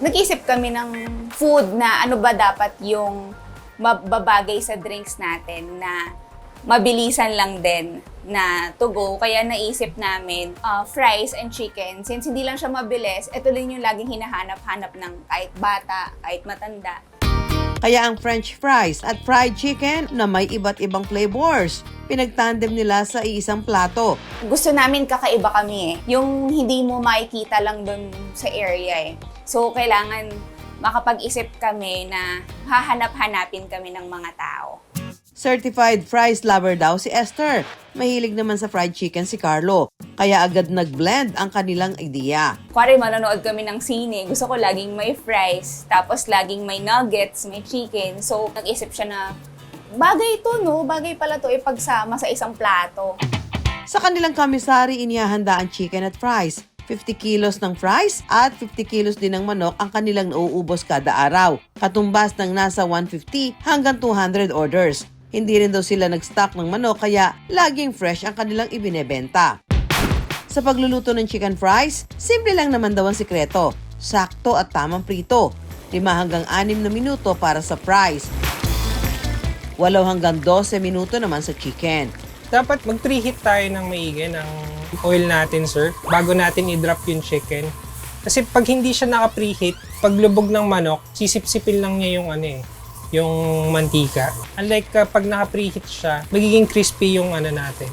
nag-isip kami ng food na ano ba dapat yung mababagay sa drinks natin na mabilisan lang din na to go. Kaya naisip namin fries and chicken. Since hindi lang siya mabilis, ito din yung laging hinahanap-hanap ng kahit bata, kahit matanda. Kaya ang French fries at fried chicken na may iba't ibang flavors, pinagtandem nila sa iisang plato. Gusto namin kakaiba kami eh. Yung hindi mo makikita lang doon sa area eh. So, kailangan makapag-isip kami na hahanap-hanapin kami ng mga tao. Certified fries lover daw si Esther. Mahilig naman sa fried chicken si Carlo. Kaya agad nag-blend ang kanilang idea. Kuwari manonood kami ng sine, gusto ko laging may fries, tapos laging may nuggets, may chicken. So, nag-isip siya na, bagay ito no, bagay pala to ipagsama sa isang plato. Sa kanilang kamisari, inihahanda ang chicken at fries. 50 kilos ng fries at 50 kilos din ng manok ang kanilang nauubos kada araw. Katumbas ng nasa 150 hanggang 200 orders. Hindi rin daw sila nag-stock ng manok kaya laging fresh ang kanilang ibinebenta. Sa pagluluto ng chicken fries, simple lang naman daw ang sikreto. Sakto at tamang prito. 5 hanggang 6 na minuto para sa fries. 8 hanggang 12 minuto naman sa chicken. Dapat mag-preheat tayo ng maigi ng oil natin, sir, bago natin i-drop yung chicken. Kasi pag hindi siya naka-preheat, pag lubog ng manok, sisip-sipin lang niya yung yung mantika. Unlike kapag naka-preheat siya, magiging crispy yung natin,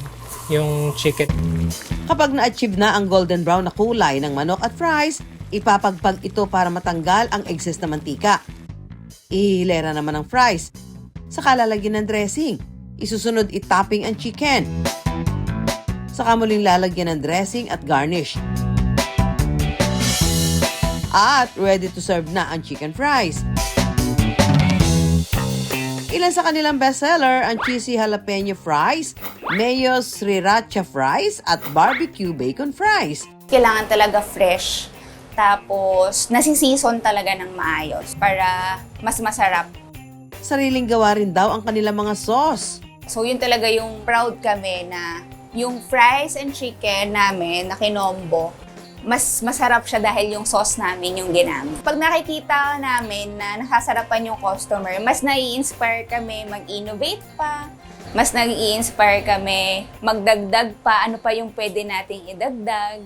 yung chicken. Kapag na-achieve na ang golden brown na kulay ng manok at fries, ipapagpag ito para matanggal ang excess na mantika. Ihilera naman ang fries. Saka lalagyan ng dressing. Isusunod itopping ang chicken. Saka muling lalagyan ng dressing at garnish. At ready to serve na ang chicken fries. Ilan sa kanilang bestseller ang cheesy jalapeno fries, mayo sriracha fries at barbecue bacon fries. Kailangan talaga fresh, tapos nasiseason talaga ng maayos para mas masarap. Sariling gawa rin daw ang kanilang mga sauce. So yun talaga yung proud kami na yung fries and chicken namin na kinombo, mas masarap siya dahil yung sauce namin yung ginamit. Pag nakikita namin na nakasarapan yung customer, mas nai-inspire kami mag-innovate pa, mas nai-inspire kami magdagdag pa, ano pa yung pwede nating idagdag.